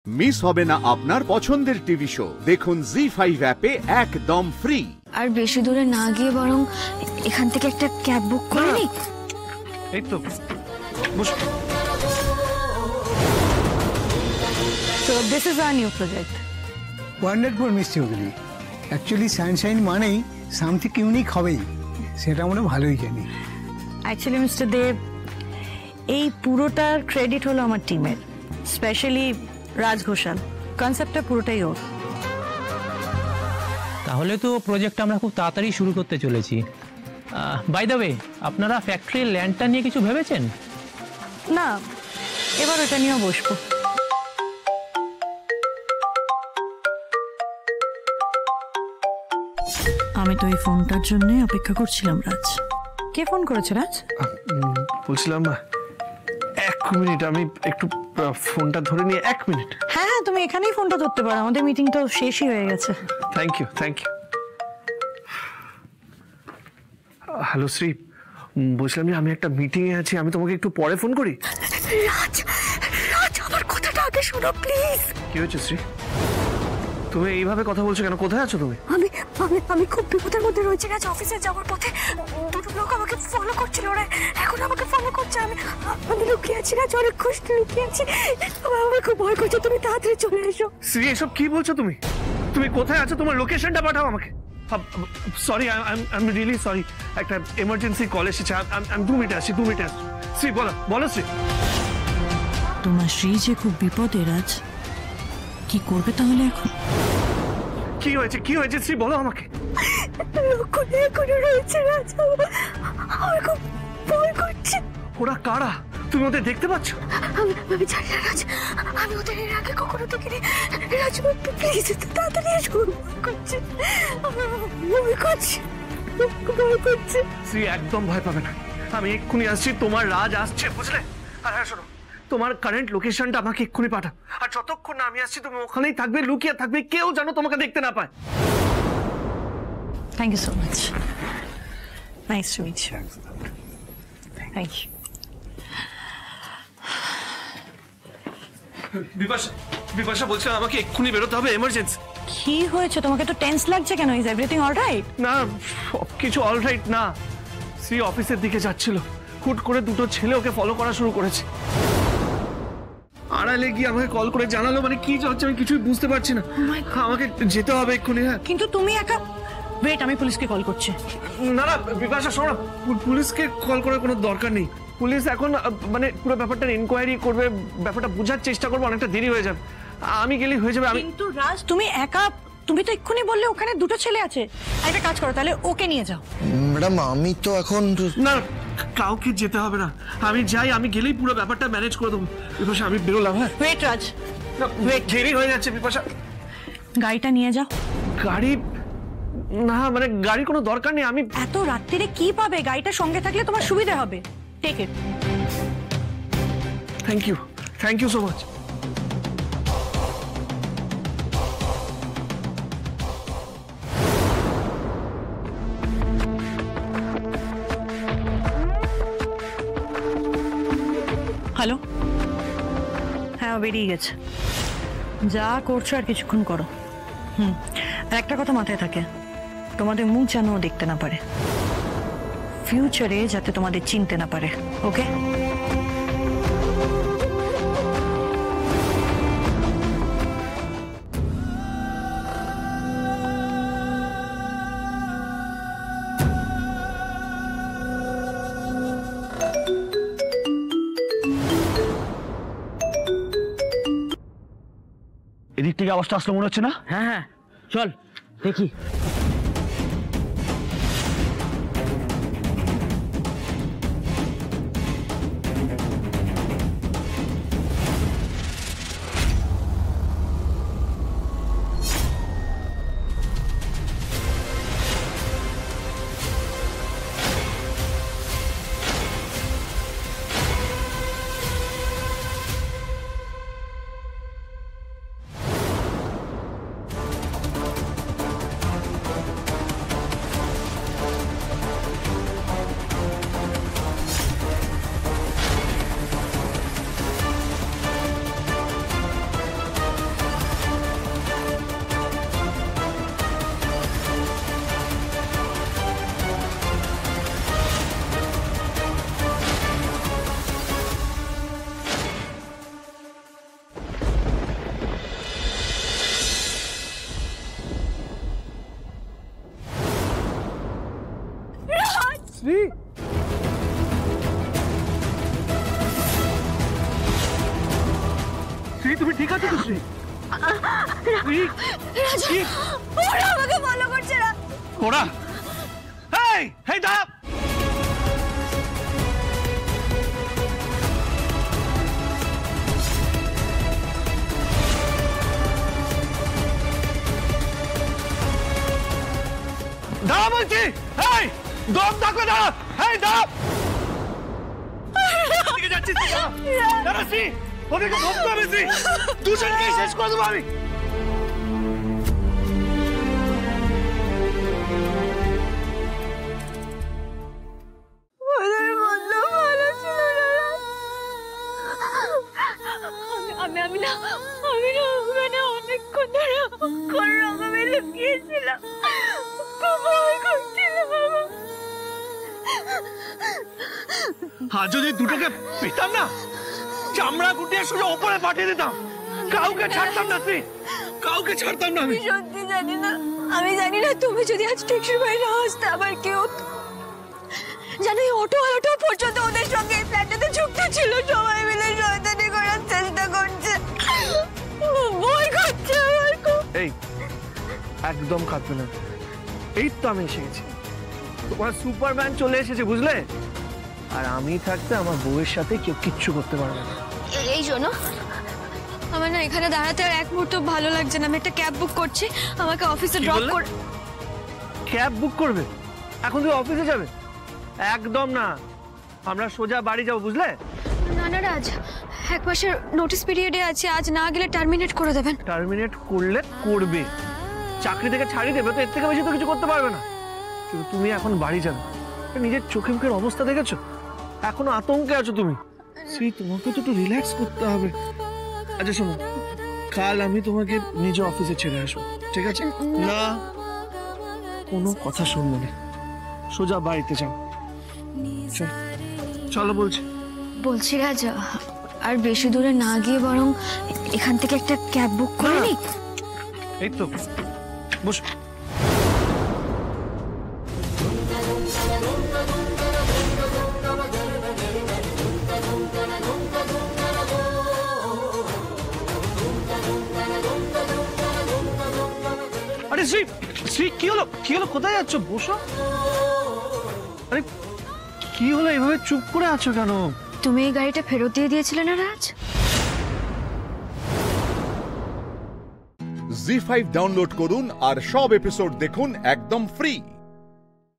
Miss হবে না আপনার পছন্দের টিভি শো। দেখুন জি5 অ্যাপে একদম ফ্রি। আর বেশি দূরে না গিয়ে বরং এখান থেকে একটা ক্যাব বুক করে নি। এই তো So this is our new project. Wonderful miss Chowdhury. Actually Sunshine মানেই সামথিং ইউনিক হবেই, সেটা আমরা ভালোই জানি। Actually, Mr. Dev, এই পুরোটার ক্রেডিট হলো আমার টিমের, স্পেশালি রাজ ঘোষাল। কনসেপ্টটা পুরোটাই ওর। তাহলে তো প্রজেক্ট আমরা খুব তাড়াতাড়ি শুরু করতে চলেছি। বাই দ্য ওয়ে, আপনারা ফ্যাক্টরির ল্যান্ডটা নিয়ে কিছু ভেবেছেন? না, এবার ওটা নিয়েও বসবো। আমি তো এই ফোনটার জন্য অপেক্ষা করছিলাম রাজ। কে ফোন করেছে রাজ? বলছিলাম 1 মিনিট, আমি একটু ফোনটা ধরে নিয়ে 1 মিনিট। হ্যাঁ হ্যাঁ, তুমি এখানেই ফোনটা ধরতে পারো, আমাদের মিটিং তো শেষই হয়ে গেছে। Thank you. হ্যালো শ্রী, বলছিলাম যে আমি একটা মিটিং এ আছি, আমি তোমাকে একটু পরে ফোন করি। রাজ, আমার কথাটা আগে শোনো প্লিজ। কি হয়েছে শ্রী? তুমি এইভাবে কথা বলছো কেন? কোথায় আছো তুমি? আমি খুব বিপদের মধ্যে রয়েছি রাজ। অফিসে যাওয়ার পথে দুটো লোক আমাকে ফলো করছিল, ওরা এখন আমাকে ফলো করছে। আমি লুকিয়ে আছি রাজ, অনেক কষ্ট লুকিয়ে আছি। আমার খুব ভয় করছে, তুমি তাড়াতাড়ি চলে এসো। শ্রী, এসব কি বলছো তুমি? তুমি কোথায় আছো? তোমার লোকেশনটা পাঠাও আমাকে। Sorry, I am really sorry, একটা এমার্জেন্সি কল এসেছে। আমি 2 মিনিটে আসছি। শ্রী, বলো শ্রী। তোমার শ্রী যে খুব বিপদে রাজ, কি করবে তাহলে এখন? কি হয়েছে শ্রী, বলো আমাকে। রয়েছে রাজ, আমার খুব ভয় করছে। ওরা কারা? তুমি ওদের দেখতে পাচ্ছ? আমি জানি না রাজ, আমি ওদের এর আগে কখনো দেখিনি। রাজ প্লিজ তাড়াতাড়ি এসো, ভয় করছে। শ্রী, একদম ভয় পাবে না, আমি এক্ষুনি আসছি। তোমার রাজ আসছে, বুঝলে? আর হ্যাঁ শোনো, তোমার কারেন্ট লোকেশনটা আমাকে এক্ষুনি পাঠাও। আর যতক্ষণ না আমি আসছি তুমি ওখানেই থাকবে, লুকিয়ে থাকবে, কেউ যেন তোমাকে দেখতে না পায়। Thank you so much. Nice to meet you. Thank you. Bipasha বলছে আমাকে এক্ষুনি বেরোতে হবে, এমার্জেন্সি। কি হয়েছে? তোমাকে তো টেন্স লাগছে কেন? Is everything alright? না, সবকিছু অলরাইট না। শ্রী অফিসের দিকে যাচ্ছিল, হুট করে দুটো ছেলে ওকে ফলো করা শুরু করেছে। আড়ালে গিয়ে আমাকে কল করে জানালো, মানে কি হচ্ছে আমি কিছুই বুঝতে পারছি না। আমাকে যেতে হবে এক্ষুনি। হ্যাঁ, কিন্তু তুমি একা। ওয়েট, আমি পুলিশকে কল করছি। না বিপাশা শোনো, পুলিশকে কল করার কোনো দরকার নেই। পুলিশ এখন মানে পুরো ব্যাপারটার ইনকোয়ারি করবে, ব্যাপারটা বোঝার চেষ্টা করবো, অনেকটা দেরি হয়ে যাবে। আমি গেলেই হয়ে যাবে। কিন্তু রাজ, তুমি একা? তুমি তো এক্ষুনি বললে ওখানে দুটো ছেলে আছে। একটা কাজ করো, তাহলে ওকে নিয়ে যাও। ম্যাডাম, আমি তো এখন না, কাউকে যেতে হবে না, আমি যাই। আমি গেলেই পুরো ব্যাপারটা ম্যানেজ করে দেবো। বিপাশা, আমি বেরোলাম। হ্যাঁ, ওয়েট রাজ, দেরি হয়ে যাচ্ছে। বিপাশা, গাড়িটা নিয়ে যাও। গাড়ি? না, মানে গাড়ির কোনো দরকার নেই। আমি এত রাত্রিরে কি পাবে? গাড়িটা সঙ্গে থাকলে তোমার সুবিধা হবে। Take it. Thank you so much. Hello, হ্যাঁ বেরিয়ে গেছে। যা করছো আর কিছুক্ষণ করো। আর একটা কথা মাথায় থাকে, তোমাদের মুখ যেন ও দেখতে না পারে, ফিউচারে যাতে তোমাদের চিনতে না পারে। ওকে? এদিক থেকে আওয়াজটা আসলো মনে হচ্ছে না? হ্যাঁ, চল দেখি। শ্রী, শ্রী তুমি ঠিক আছো তো শ্রী? শ্রী, রাজা, ওরা আমাকে ফলো করছে না। ওরা এই এই দাঁড়া। দাঁড়া বলছি, এই দম থাকলে দাঁড়া, এই দাঁড়া। ওদিকে যাচ্ছিস তুই, দাঁড়া। দাঁড়া শ্রী, ওদেরকে ধরতে হবে শ্রী, দুজনকে শেষ করে দেবো আমি। ওদের বন্ধু ভালো ছিল না। আমি না ওখানে অনেকক্ষণ ধরে কোন রকমে লুকিয়েছিলাম, খুব ভয় করছিল বাবা। আর যদি দুটোকে পেতাম না, চামড়া গুটিয়ে সোজা ওপরে পাঠিয়ে দিতাম, কাউকে ছাড়তাম না শ্রী, কাউকে ছাড়তাম না আমি। সত্যি জানি না, আমি জানি না তুমি যদি আজ ট্যাক্সির বাইরে আসতে আবার কেউ জানো এই অটো পর্যন্ত ওদের সঙ্গে এই ফ্ল্যাটটাতে যুক্ত ছিল, সবাই মিলে শয়তানি করার চেষ্টা করছে, ভয় করছে আমার খুব। এই একদম কাঁদবে না, এই তো আমি এসে গেছি, তোমার সুপারম্যান চলে এসেছে বুঝলে, আর আমি থাকতে আমার বউয়ের সাথে কেউ কিচ্ছু করতে পারবে না। এই শোনো, আমার না এখানে দাঁড়াতে আর এক মুহূর্ত ভালো লাগছে না, আমি একটা ক্যাব বুক করছি, আমাকে অফিসে কি ড্রপ বললে? কর। ক্যাব বুক করবে? এখন তুমি অফিসে যাবে? একদম না, আমরা সোজা বাড়ি যাবো বুঝলে। না না রাজ, এক মাসের নোটিস পিরিয়ডে আছে, আজ না গেলে টার্মিনেট করে দেবেন। টার্মিনেট করলে করবে, চাকরি থেকে ছাড়িয়ে দেবে, তো এর থেকে বেশি তো কিছু করতে পারবে না। কিন্তু তুমি এখন বাড়ি যাবে, নিজের চোখে মুখের অবস্থা দেখেছো, এখনো আতঙ্কে আছো তুমি। সেই তোমাকে তো একটু রিল্যাক্স করতে হবে। আচ্ছা শোনো, কাল আমি তোমাকে নিজে অফিসে ছেড়ে আসবো, ঠিক আছে? না, কোনো কথা শুনবো না, সোজা বাড়িতে যাও। চলো বলছি। বলছি রাজ, আর বেশি দূরে না গিয়ে বরং এখান থেকে একটা ক্যাব বুক করে নি। এই তো বসো। আরে শ্রী, শ্রী কি হলো, কি হলো, কোথায় যাচ্ছ? বসো। আরে কি হলো, এভাবে চুপ করে আছো কেন? তুমি এই গাড়িটা ফেরত দিয়ে দিয়েছিলে না রাজ? জি5 ডাউনলোড করুন আর সব এপিসোড দেখুন একদম ফ্রি।